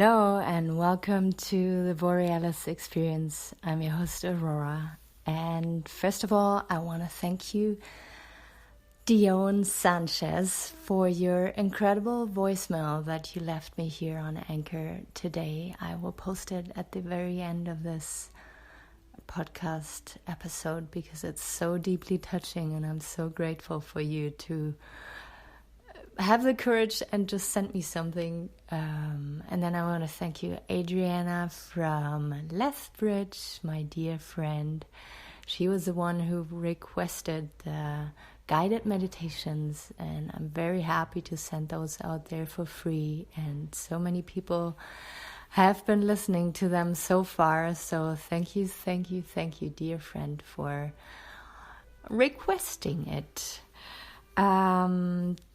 Hello and welcome to the Borealis Experience. I'm your host Aurora, and first of all I want to thank you, Dionne Sanchez, for your incredible voicemail that you left me here on Anchor today. I will post it at the very end of this podcast episode because it's so deeply touching, and I'm so grateful for you to have the courage and just send me something. And then I want to thank you, Adriana from Lethbridge, my dear friend. She was the one who requested the guided meditations, and I'm very happy to send those out there for free. And so many people have been listening to them so far. So thank you, dear friend, for requesting it.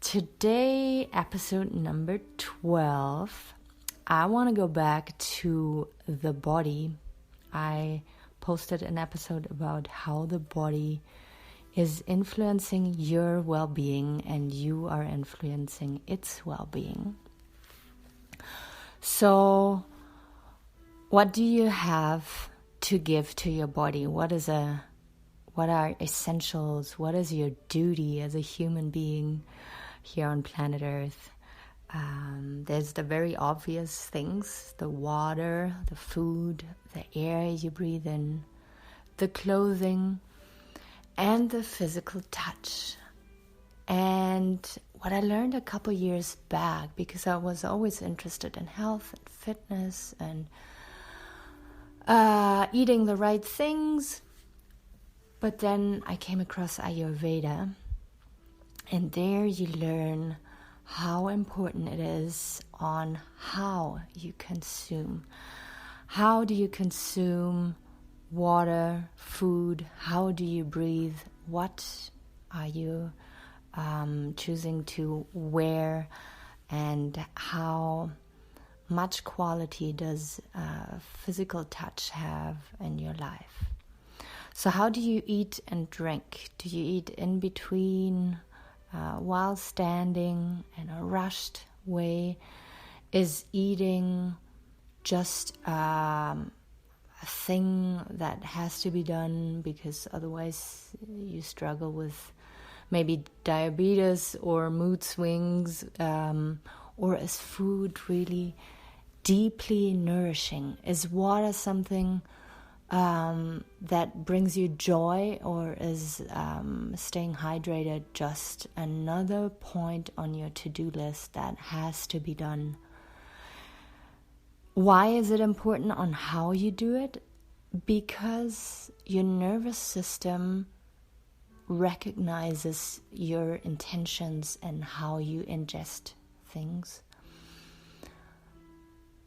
Today, episode number 12, I want to go back to the body. I posted an episode about how the body is influencing your well-being and you are influencing its well-being. So, what do you have to give to your body? What are essentials? What is your duty as a human being here on planet Earth? There's the very obvious things: the water, the food, the air you breathe in, the clothing, and the physical touch. And what I learned a couple years back, because I was always interested in health and fitness and eating the right things, but then I came across Ayurveda. And there you learn how important it is on how you consume. How do you consume water, food? How do you breathe? What are you choosing to wear? And how much quality does physical touch have in your life? So how do you eat and drink? Do you eat in between? While standing in a rushed way? Is eating just a thing that has to be done because otherwise you struggle with maybe diabetes or mood swings? Or is food really deeply nourishing? Is water something that brings you joy, or is staying hydrated just another point on your to-do list that has to be done? Why is it important on how you do it? Because your nervous system recognizes your intentions and how you ingest things.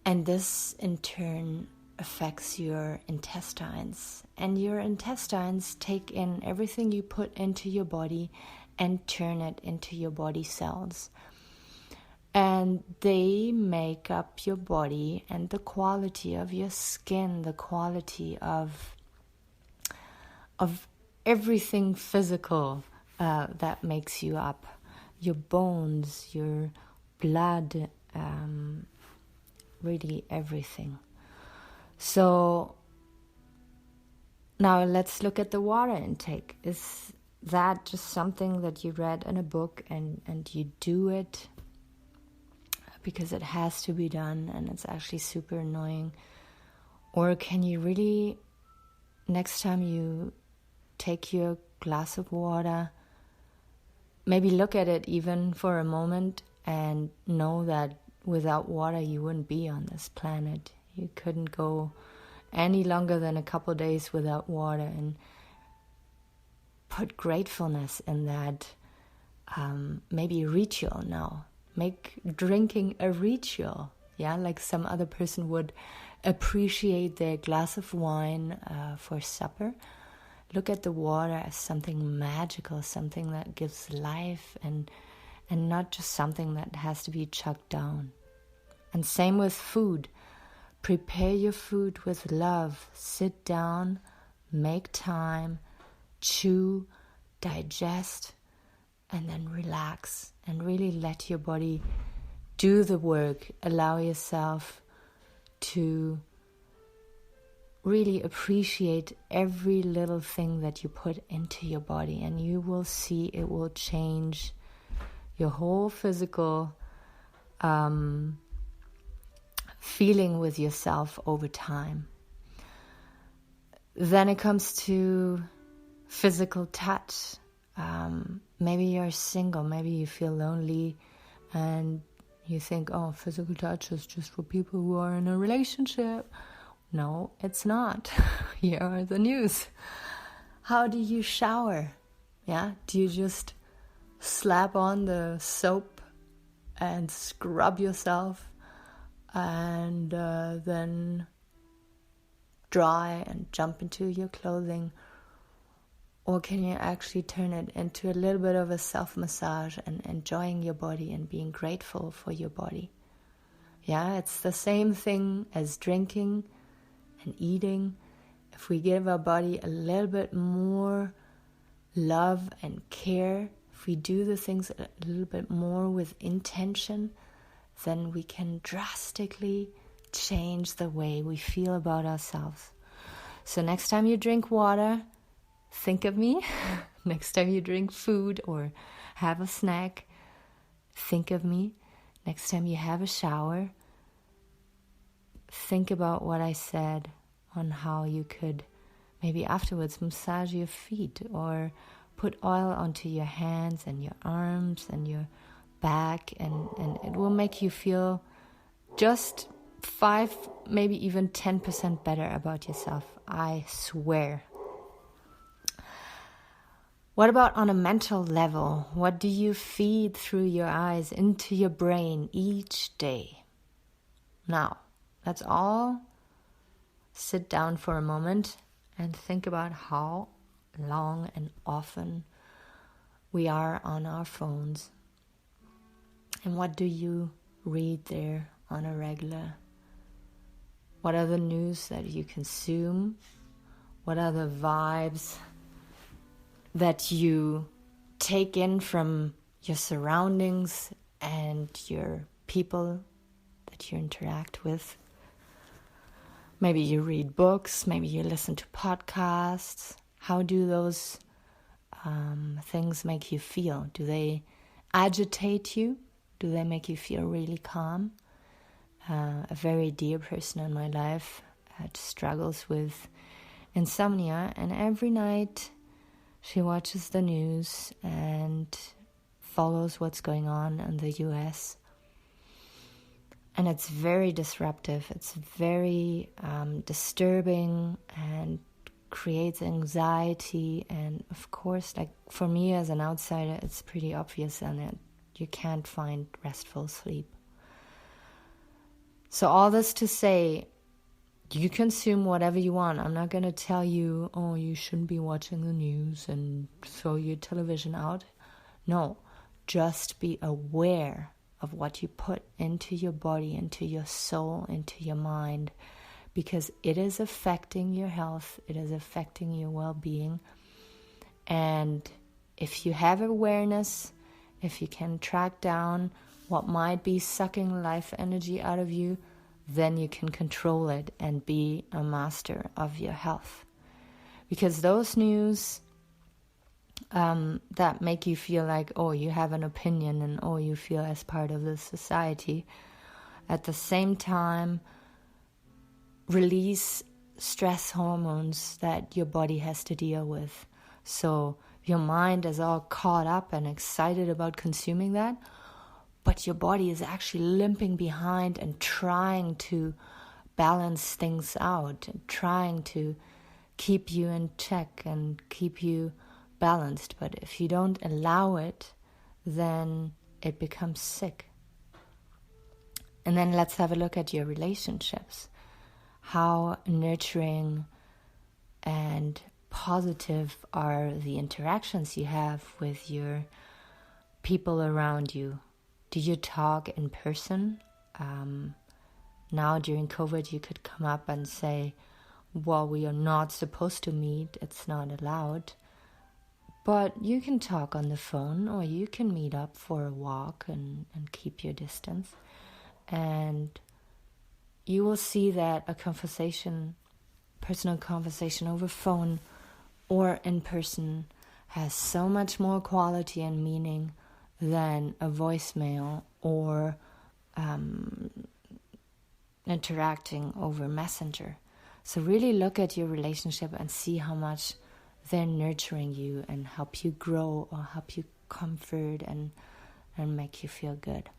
And this in turn affects your intestines, and your intestines take in everything you put into your body and turn it into your body cells, and they make up your body and the quality of your skin, the quality of everything physical that makes you up, your bones, your blood, really everything. So now let's look at the water intake. Is that just something that you read in a book and you do it because it has to be done and it's actually super annoying? Or can you really, next time you take your glass of water, maybe look at it even for a moment and know that without water you wouldn't be on this planet. You couldn't go any longer than a couple days without water, and put gratefulness in that. Maybe a ritual now. Make drinking a ritual. Yeah, like some other person would appreciate their glass of wine for supper. Look at the water as something magical, something that gives life, and not just something that has to be chugged down. And same with food. Prepare your food with love. Sit down, make time, chew, digest, and then relax and really let your body do the work. Allow yourself to really appreciate every little thing that you put into your body, and you will see it will change your whole physical feeling with yourself over time. Then it comes to physical touch. Maybe you're single, maybe you feel lonely, and you think, oh, physical touch is just for people who are in a relationship. No, it's not. Here are the news. How do you shower? Yeah, do you just slap on the soap and scrub yourself and then dry and jump into your clothing? Or can you actually turn it into a little bit of a self-massage and enjoying your body and being grateful for your body? Yeah, it's the same thing as drinking and eating. If we give our body a little bit more love and care, if we do the things a little bit more with intention, then we can drastically change the way we feel about ourselves. So next time you drink water, think of me. Next time you drink food or have a snack, think of me. Next time you have a shower, think about what I said on how you could maybe afterwards massage your feet or put oil onto your hands and your arms and your back, and it will make you feel just 5, maybe even 10% better about yourself. I swear. What about on a mental level? What do you feed through your eyes into your brain each day? Now, let's all sit down for a moment and think about how long and often we are on our phones. And what do you read there on a regular? What are the news that you consume? What are the vibes that you take in from your surroundings and your people that you interact with? Maybe you read books, maybe you listen to podcasts. How do those things make you feel? Do they agitate you? Do they make you feel really calm? A very dear person in my life struggles with insomnia, and every night she watches the news and follows what's going on in the US. And it's very disruptive. It's very disturbing and creates anxiety. And of course, like for me as an outsider, it's pretty obvious and you can't find restful sleep. So all this to say, you consume whatever you want. I'm not going to tell you, oh, you shouldn't be watching the news and throw your television out. No, just be aware of what you put into your body, into your soul, into your mind, because it is affecting your health, it is affecting your well-being. And if you have awareness, if you can track down what might be sucking life energy out of you, then you can control it and be a master of your health. Because those news that make you feel like, oh, you have an opinion and oh, you feel as part of this society, at the same time release stress hormones that your body has to deal with. So your mind is all caught up and excited about consuming that, but your body is actually limping behind and trying to balance things out and trying to keep you in check and keep you balanced. But if you don't allow it, then it becomes sick. And then let's have a look at your relationships. How nurturing and positive are the interactions you have with your people around you? Do you talk in person? Now during COVID, you could come up and say, well, we are not supposed to meet, it's not allowed. But you can talk on the phone, or you can meet up for a walk and keep your distance. And you will see that a personal conversation over phone or in person has so much more quality and meaning than a voicemail or interacting over Messenger. So really look at your relationship and see how much they're nurturing you and help you grow or help you comfort and make you feel good.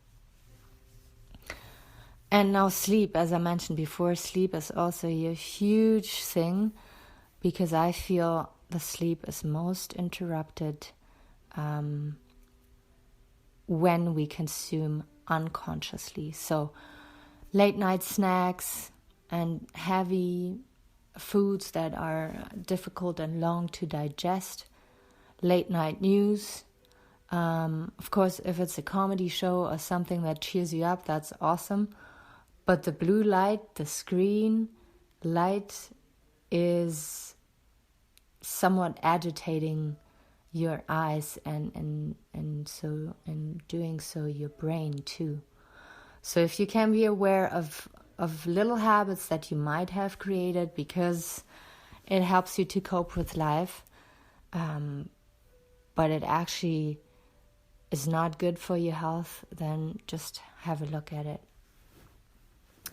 And now sleep, as I mentioned before, sleep is also a huge thing, because I feel the sleep is most interrupted when we consume unconsciously. So late night snacks and heavy foods that are difficult and long to digest, late night news. Of course, if it's a comedy show or something that cheers you up, that's awesome. But the blue light, the screen light, is somewhat agitating your eyes and so in doing so your brain too. So if you can be aware of little habits that you might have created because it helps you to cope with life, but it actually is not good for your health, then just have a look at it.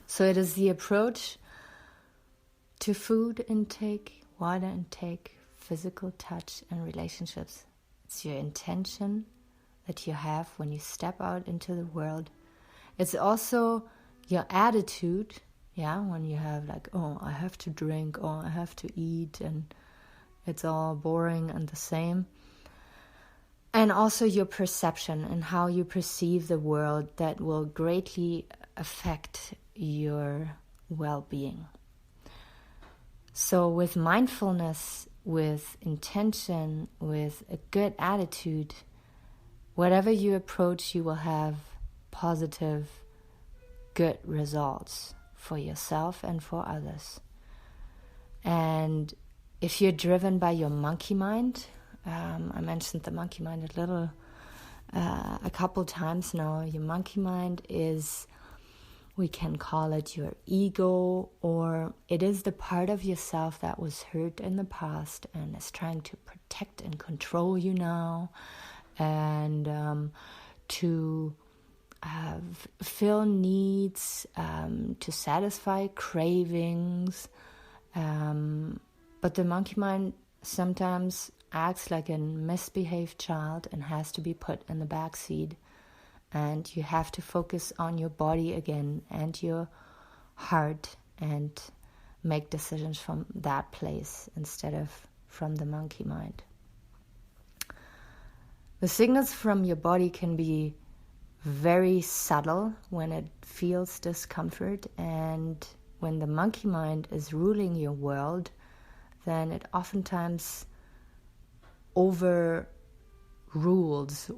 So it is the approach to food intake, water intake, physical touch, and relationships. It's your intention that you have when you step out into the world. It's also your attitude, when you have like, oh, I have to drink, or I have to eat, and it's all boring and the same. And also your perception and how you perceive the world, that will greatly affect your well-being. So with mindfulness, with intention, with a good attitude, whatever you approach, you will have positive, good results for yourself and for others. And if you're driven by your monkey mind, I mentioned the monkey mind a couple times now. Your monkey mind is, we can call it your ego, or it is the part of yourself that was hurt in the past and is trying to protect and control you now, and to fill needs, to satisfy cravings. But the monkey mind sometimes acts like a misbehaved child and has to be put in the back seat. And you have to focus on your body again and your heart and make decisions from that place instead of from the monkey mind. The signals from your body can be very subtle when it feels discomfort, and when the monkey mind is ruling your world, then it oftentimes overrules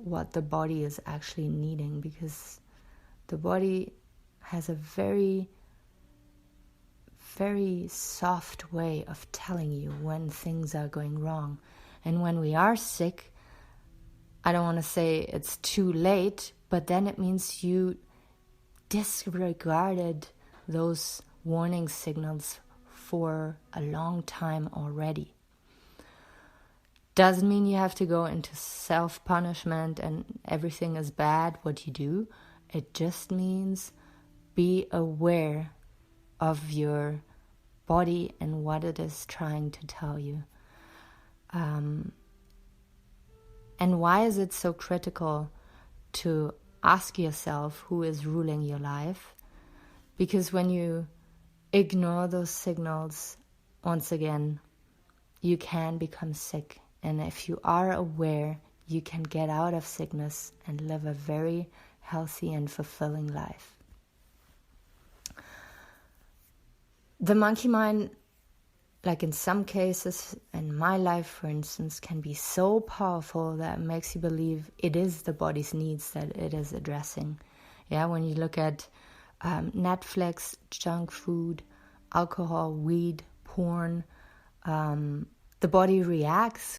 what the body is actually needing, because the body has a very, very soft way of telling you when things are going wrong. And when we are sick, I don't want to say it's too late, but then it means you disregarded those warning signals for a long time already. Doesn't mean you have to go into self-punishment and everything is bad what you do. It just means be aware of your body and what it is trying to tell you. And why is it so critical to ask yourself who is ruling your life? Because when you ignore those signals, once again, you can become sick. And if you are aware, you can get out of sickness and live a very healthy and fulfilling life. The monkey mind, like in some cases, in my life, for instance, can be so powerful that it makes you believe it is the body's needs that it is addressing. When you look at Netflix, junk food, alcohol, weed, porn, the body reacts